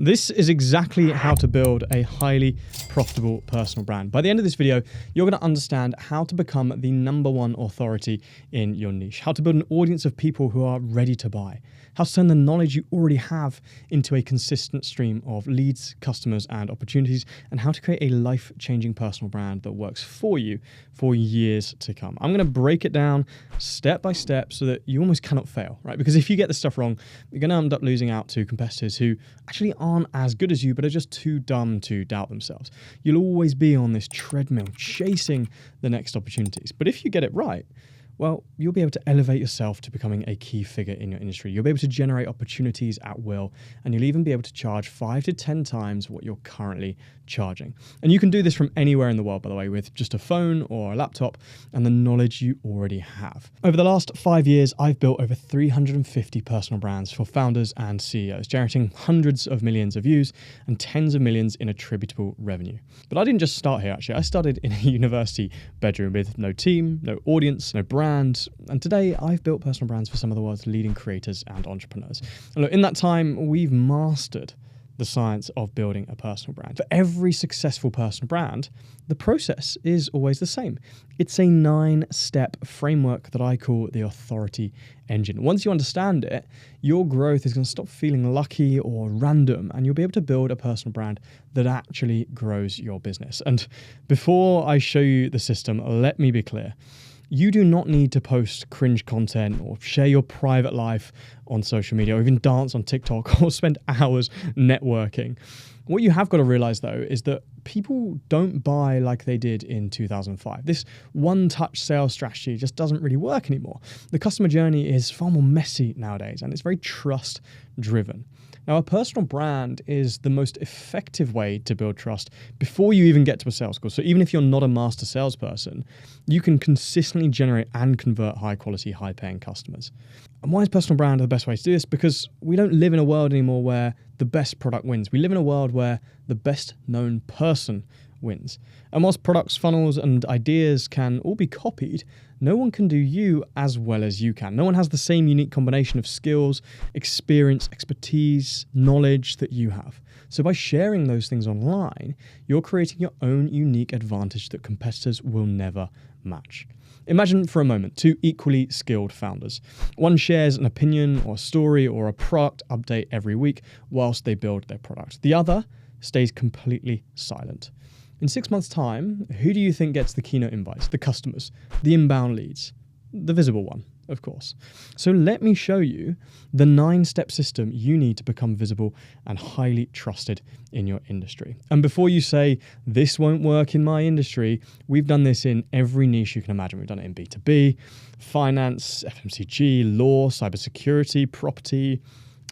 This is exactly how to build a highly profitable personal brand. By the end of this video, you're going to understand how to become the #1 authority in your niche, how to build an audience of people who are ready to buy, how to turn the knowledge you already have into a consistent stream of leads, customers, and opportunities, and how to create a life-changing personal brand that works for you for years to come. I'm going to break it down step by step so that you almost cannot fail, right? Because if you get this stuff wrong, you're going to end up losing out to competitors who actually aren't as good as you, but are just too dumb to doubt themselves. You'll always be on this treadmill chasing the next opportunities. But if you get it right, well, you'll be able to elevate yourself to becoming a key figure in your industry. You'll be able to generate opportunities at will, and you'll even be able to charge 5 to 10 times what you're currently charging. And you can do this from anywhere in the world, by the way, with just a phone or a laptop and the knowledge you already have. Over the last 5 years, I've built over 350 personal brands for founders and CEOs, generating hundreds of millions of views and tens of millions in attributable revenue. But I didn't just start here, actually. I started in a university bedroom with no team, no audience, no brand. And today I've built personal brands for some of the world's leading creators and entrepreneurs. And look, in that time, we've mastered the science of building a personal brand. For every successful personal brand, the process is always the same. It's a 9-step framework that I call the authority engine. Once you understand it, your growth is going to stop feeling lucky or random, and you'll be able to build a personal brand that actually grows your business. And before I show you the system, let me be clear. You do not need to post cringe content or share your private life on social media or even dance on TikTok or spend hours networking. What you have got to realize, though, is that people don't buy like they did in 2005. This one-touch sales strategy just doesn't really work anymore. The customer journey is far more messy nowadays, and it's very trust-driven. Now, a personal brand is the most effective way to build trust before you even get to a sales call. So even if you're not a master salesperson, you can consistently generate and convert high-quality, high-paying customers. And why is personal brand the best way to do this? Because we don't live in a world anymore where the best product wins. We live in a world where the best known person wins. And whilst products, funnels, and ideas can all be copied, no one can do you as well as you can. No one has the same unique combination of skills, experience, expertise, knowledge that you have. So by sharing those things online, you're creating your own unique advantage that competitors will never match. Imagine for a moment 2 equally skilled founders. One shares an opinion or a story or a product update every week whilst they build their product. The other stays completely silent. In 6 months' time, who do you think gets the keynote invites? The customers, the inbound leads, the visible one, of course. So let me show you the 9-step system you need to become visible and highly trusted in your industry. And before you say, this won't work in my industry, we've done this in every niche you can imagine. We've done it in B2B, finance, FMCG, law, cybersecurity, property,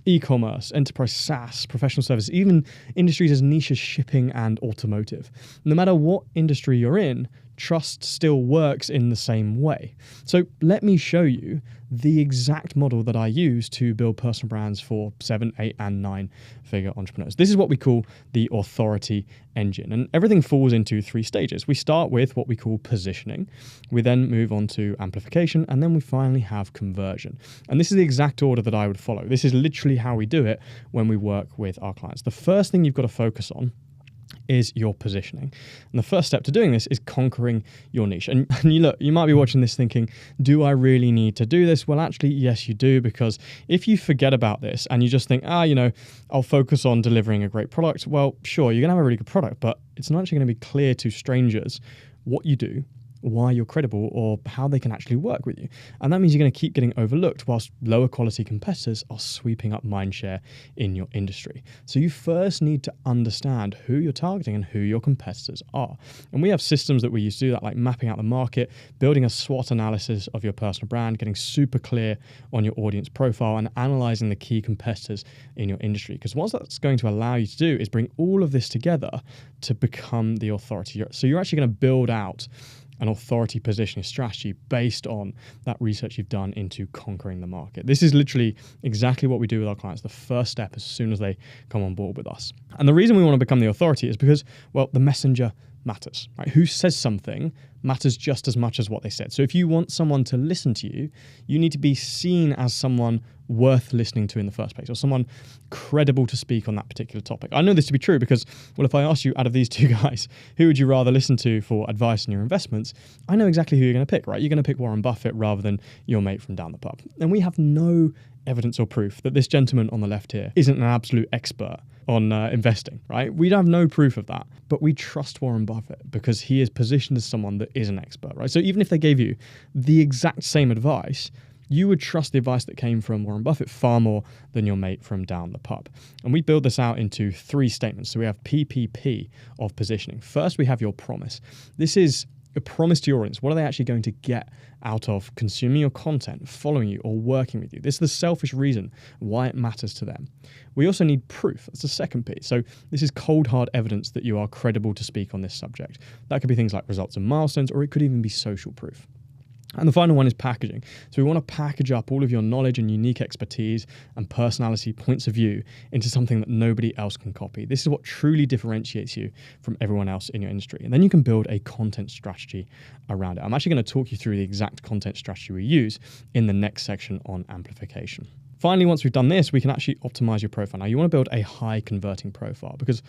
e-commerce, enterprise SaaS, professional services, even industries as niche as shipping and automotive. No matter what industry you're in, trust still works in the same way. So let me show you the exact model that I use to build personal brands for 7, 8, and 9-figure entrepreneurs. This is what we call the authority engine. And everything falls into 3 stages. We start with what we call positioning. We then move on to amplification, and then we finally have conversion. And this is the exact order that I would follow. This is literally how we do it when we work with our clients. The first thing you've got to focus on is your positioning. And the first step to doing this is conquering your niche. And you might be watching this thinking, do I really need to do this? Well, actually, yes, you do, because if you forget about this and you just think, I'll focus on delivering a great product, well, sure, you're going to have a really good product, but it's not actually going to be clear to strangers what you do, why you're credible, or how they can actually work with you. And that means you're going to keep getting overlooked whilst lower quality competitors are sweeping up mindshare in your industry. So you first need to understand who you're targeting and who your competitors are. And we have systems that we use to do that, like mapping out the market, building a SWOT analysis of your personal brand, getting super clear on your audience profile, and analyzing the key competitors in your industry. Because what that's going to allow you to do is bring all of this together to become the authority. So you're actually going to build out an authority positioning strategy based on that research you've done into conquering the market. This is literally exactly what we do with our clients, the first step as soon as they come on board with us. And the reason we want to become the authority is because, well, the messenger matters, right? Who says something matters just as much as what they said. So if you want someone to listen to you, you need to be seen as someone worth listening to in the first place, or someone credible to speak on that particular topic. I know this to be true because, well, if I ask you out of these two guys, who would you rather listen to for advice on your investments, I know exactly who you're going to pick, right? You're going to pick Warren Buffett rather than your mate from down the pub. And we have no evidence or proof that this gentleman on the left here isn't an absolute expert on investing, right? We have no proof of that, but we trust Warren Buffett because he is positioned as someone that is an expert, right? So even if they gave you the exact same advice, you would trust the advice that came from Warren Buffett far more than your mate from down the pub. And we build this out into 3 statements. So we have PPP of positioning. First, we have your promise. This is a promise to your audience. What are they actually going to get out of consuming your content, following you, or working with you? This is the selfish reason why it matters to them. We also need proof. That's the second piece. So this is cold, hard evidence that you are credible to speak on this subject. That could be things like results and milestones, or it could even be social proof. And the final one is packaging. So we want to package up all of your knowledge and unique expertise and personality points of view into something that nobody else can copy. This is what truly differentiates you from everyone else in your industry. And then you can build a content strategy around it. I'm actually going to talk you through the exact content strategy we use in the next section on amplification. Finally, once we've done this, we can actually optimize your profile. Now, you want to build a high converting profile because,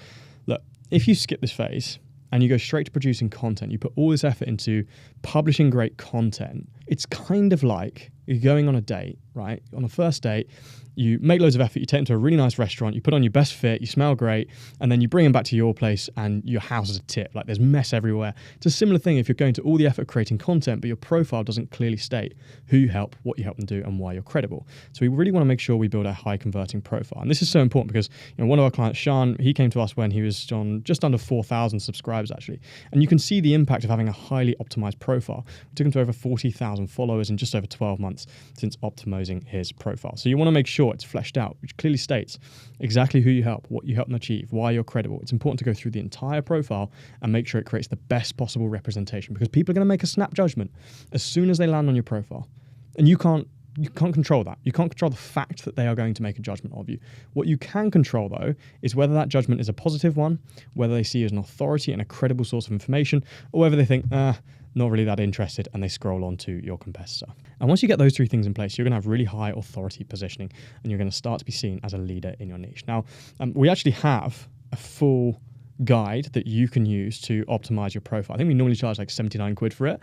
look, if you skip this phase, and you go straight to producing content, you put all this effort into publishing great content, it's kind of like you're going on a date, right? On a first date, you make loads of effort, you take them to a really nice restaurant, you put on your best fit, you smell great, and then you bring them back to your place and your house is a tip, like there's mess everywhere. It's a similar thing if you're going to all the effort creating content, but your profile doesn't clearly state who you help, what you help them do, and why you're credible. So we really want to make sure we build a high converting profile. And this is so important because one of our clients, Sean, he came to us when he was on just under 4,000 subscribers actually. And you can see the impact of having a highly optimized profile. We took him to over 40,000 followers in just over 12 months since optimizing his profile. So you want to make sure it's fleshed out, which clearly states exactly who you help, what you help them achieve, why you're credible. It's important to go through the entire profile and make sure it creates the best possible representation because people are going to make a snap judgment as soon as they land on your profile. And you can't control that. You can't control the fact that they are going to make a judgment of you. What you can control, though, is whether that judgment is a positive one, whether they see you as an authority and a credible source of information, or whether they think, not really that interested, and they scroll on to your competitor. And once you get those 3 things in place, you're going to have really high authority positioning, and you're going to start to be seen as a leader in your niche. Now, we actually have a full guide that you can use to optimize your profile. I think we normally charge like 79 quid for it.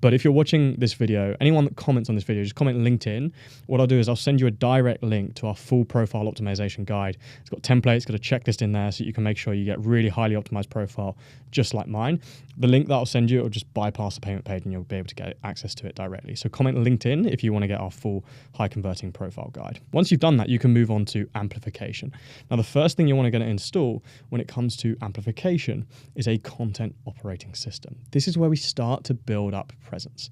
But if you're watching this video, anyone that comments on this video, just comment LinkedIn. What I'll do is I'll send you a direct link to our full profile optimization guide. It's got templates, got a checklist in there so you can make sure you get really highly optimized profile just like mine. The link that I'll send you will just bypass the payment page and you'll be able to get access to it directly. So comment LinkedIn if you want to get our full high converting profile guide. Once you've done that, you can move on to amplification. Now, the first thing you want to get to install when it comes to amplification is a content operating system. This is where we start to build up presence.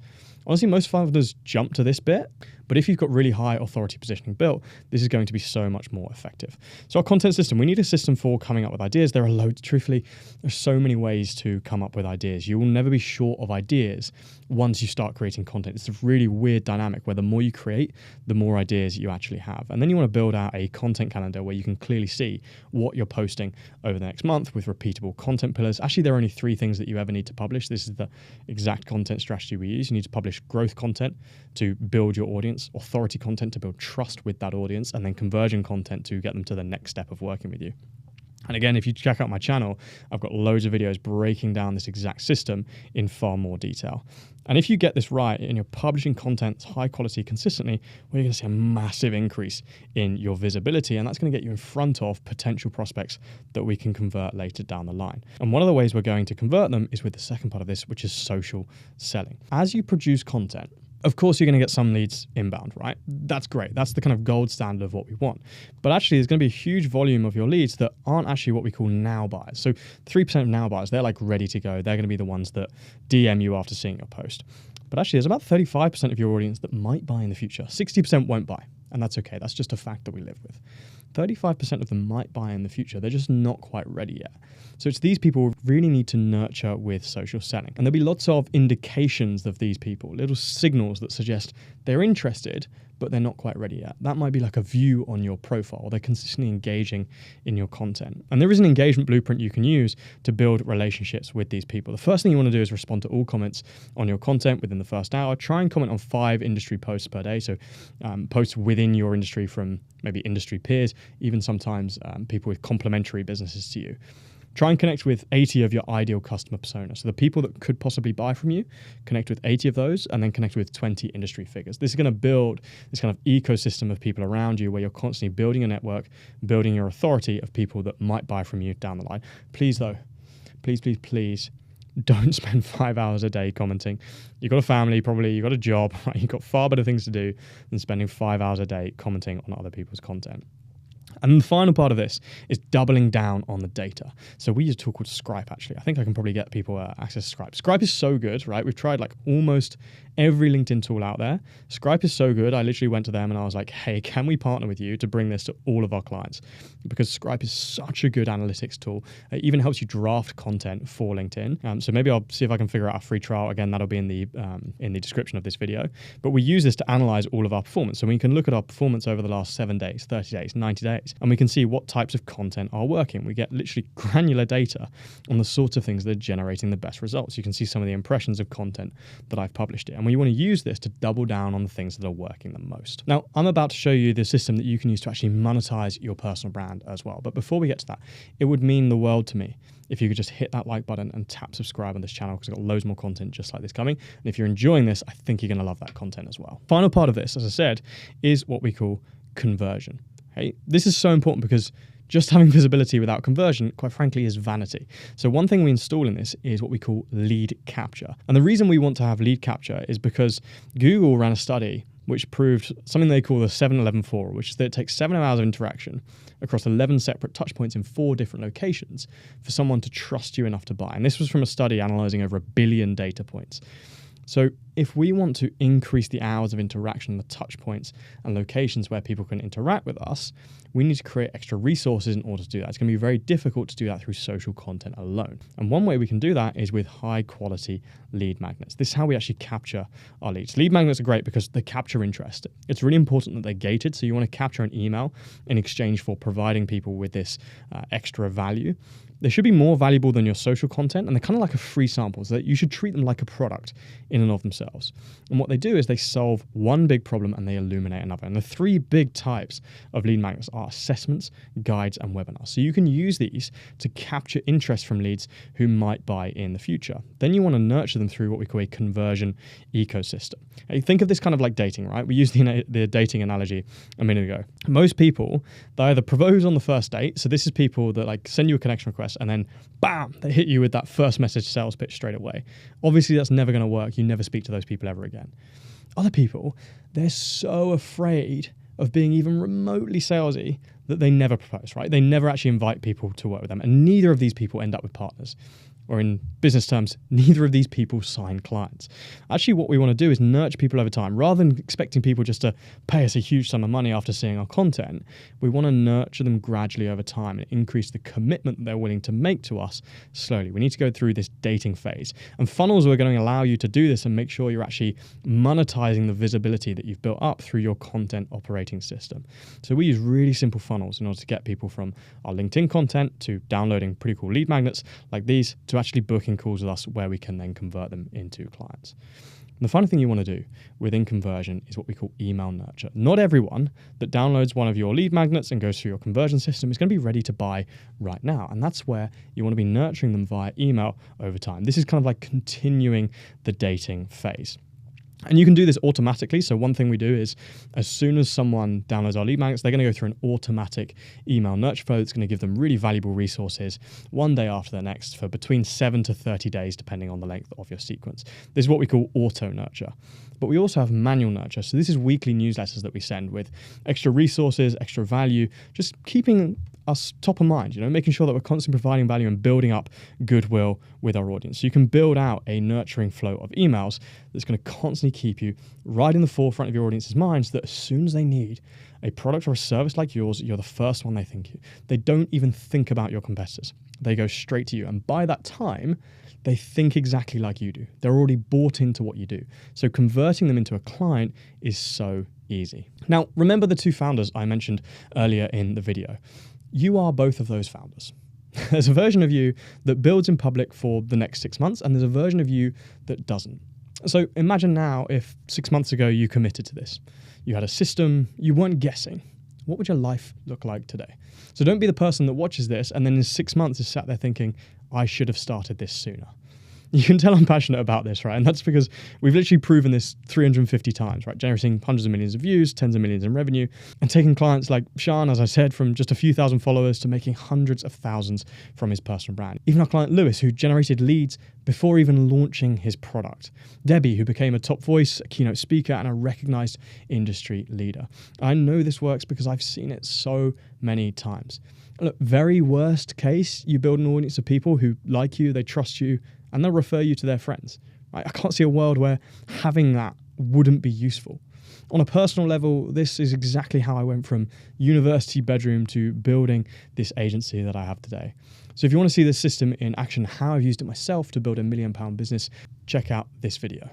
Honestly, most founders jump to this bit, but if you've got really high authority positioning built, this is going to be so much more effective. So our content system, we need a system for coming up with ideas. There are loads, truthfully, there's so many ways to come up with ideas. You will never be short of ideas once you start creating content. It's a really weird dynamic where the more you create, the more ideas you actually have. And then you want to build out a content calendar where you can clearly see what you're posting over the next month with repeatable content pillars. Actually, there are only 3 things that you ever need to publish. This is the exact content strategy we use. You need to publish growth content to build your audience, authority content to build trust with that audience, and then conversion content to get them to the next step of working with you. And again, if you check out my channel, I've got loads of videos breaking down this exact system in far more detail. And if you get this right and you're publishing content high quality consistently, well, you're going to see a massive increase in your visibility, and that's going to get you in front of potential prospects that we can convert later down the line. And one of the ways we're going to convert them is with the second part of this, which is social selling. As you produce content, of course, you're going to get some leads inbound, right? That's great. That's the kind of gold standard of what we want. But actually, there's going to be a huge volume of your leads that aren't actually what we call now buyers. So 3% of now buyers, they're like ready to go. They're going to be the ones that DM you after seeing your post. But actually, there's about 35% of your audience that might buy in the future. 60% won't buy. And that's okay. That's just a fact that we live with. 35% of them might buy in the future. They're just not quite ready yet. So it's these people we really need to nurture with social selling. And there'll be lots of indications of these people, little signals that suggest they're interested, but they're not quite ready yet. That might be like a view on your profile. They're consistently engaging in your content. And there is an engagement blueprint you can use to build relationships with these people. The first thing you want to do is respond to all comments on your content within the first hour. Try and comment on 5 industry posts per day. So posts within your industry from maybe industry peers, even sometimes people with complementary businesses to you. Try and connect with 80 of your ideal customer persona. So the people that could possibly buy from you, connect with 80 of those, and then connect with 20 industry figures. This is going to build this kind of ecosystem of people around you where you're constantly building a network, building your authority of people that might buy from you down the line. Please though, please don't spend 5 hours a day commenting. You've got a family, probably you've got a job, right? You've got far better things to do than spending 5 hours a day commenting on other people's content. And the final part of this is doubling down on the data. So we use a tool called Scripe, actually. I think I can probably get people access to Scripe. Scripe is so good, right? We've tried like almost every LinkedIn tool out there. Scripe is so good. I literally went to them and I was like, hey, can we partner with you to bring this to all of our clients? Because Scripe is such a good analytics tool. It even helps you draft content for LinkedIn. So maybe I'll see if I can figure out a free trial. Again, that'll be in the description of this video. But we use this to analyze all of our performance. So we can look at our performance over the last 7 days, 30 days, 90 days. And we can see what types of content are working. We get literally granular data on the sorts of things that are generating the best results. You can see some of the impressions of content that I've published here. And we want to use this to double down on the things that are working the most. Now, I'm about to show you the system that you can use to actually monetize your personal brand as well. But before we get to that, it would mean the world to me if you could just hit that like button and tap subscribe on this channel, because I've got loads more content just like this coming. And if you're enjoying this, I think you're going to love that content as well. Final part of this, as I said, is what we call conversion. Okay? This is so important because just having visibility without conversion, quite frankly, is vanity. So one thing we install in this is what we call lead capture. And the reason we want to have lead capture is because Google ran a study which proved something they call the 7-11-4, which is that it takes 7 hours of interaction across 11 separate touch points in 4 different locations for someone to trust you enough to buy. And this was from a study analyzing over 1 billion data points. So if we want to increase the hours of interaction, the touch points and locations where people can interact with us, we need to create extra resources in order to do that. It's going to be very difficult to do that through social content alone. And one way we can do that is with high quality lead magnets. This is how we actually capture our leads. Lead magnets are great because they capture interest. It's really important that they're gated. So you want to capture an email in exchange for providing people with this extra value. They should be more valuable than your social content, and they're kind of like a free sample, so that you should treat them like a product in and of themselves. And what they do is they solve one big problem and they illuminate another. And the 3 big types of lead magnets are assessments, guides, and webinars. So you can use these to capture interest from leads who might buy in the future. Then you want to nurture them through what we call a conversion ecosystem. Now, you think of this kind of like dating, right? We used the dating analogy a minute ago. Most people, they either propose on the first date. So this is people that like send you a connection request and then bam, they hit you with that first message sales pitch straight away. Obviously, that's never going to work. You never speak to those people ever again. Other people, they're so afraid of being even remotely salesy that they never propose, right? They never actually invite people to work with them. And neither of these people end up with partners. Or in business terms, neither of these people sign clients. Actually, what we want to do is nurture people over time. Rather than expecting people just to pay us a huge sum of money after seeing our content, we want to nurture them gradually over time and increase the commitment that they're willing to make to us slowly. We need to go through this dating phase. And funnels are going to allow you to do this and make sure you're actually monetizing the visibility that you've built up through your content operating system. So we use really simple funnels in order to get people from our LinkedIn content to downloading pretty cool lead magnets like these to actually booking calls with us where we can then convert them into clients. And the final thing you want to do within conversion is what we call email nurture. Not everyone that downloads one of your lead magnets and goes through your conversion system is going to be ready to buy right now. And that's where you want to be nurturing them via email over time. This is kind of like continuing the dating phase. And you can do this automatically. So one thing we do is as soon as someone downloads our lead magnets, they're going to go through an automatic email nurture flow that's going to give them really valuable resources one day after the next for between 7 to 30 days, depending on the length of your sequence. This is what we call auto nurture. But we also have manual nurture. So this is weekly newsletters that we send with extra resources, extra value, just keeping us top of mind, making sure that we're constantly providing value and building up goodwill with our audience. So you can build out a nurturing flow of emails that's going to constantly keep you right in the forefront of your audience's minds, that as soon as they need a product or a service like yours, you're the first one they think of. They don't even think about your competitors. They go straight to you. And by that time, they think exactly like you do. They're already bought into what you do. So converting them into a client is so easy. Now, remember the two founders I mentioned earlier in the video. You are both of those founders. There's a version of you that builds in public for the next 6 months, and there's a version of you that doesn't. So imagine now if 6 months ago you committed to this. You had a system, you weren't guessing. What would your life look like today? So don't be the person that watches this and then in 6 months is sat there thinking, I should have started this sooner. You can tell I'm passionate about this, right? And that's because we've literally proven this 350 times, right? Generating hundreds of millions of views, tens of millions in revenue, and taking clients like Sean, as I said, from just a few thousand followers to making hundreds of thousands from his personal brand. Even our client Lewis, who generated leads before even launching his product. Debbie, who became a top voice, a keynote speaker, and a recognized industry leader. I know this works because I've seen it so many times. Look, very worst case, you build an audience of people who like you, they trust you, and they'll refer you to their friends. I can't see a world where having that wouldn't be useful. On a personal level, this is exactly how I went from university bedroom to building this agency that I have today. So if you want to see this system in action, how I've used it myself to build a £1 million business, check out this video.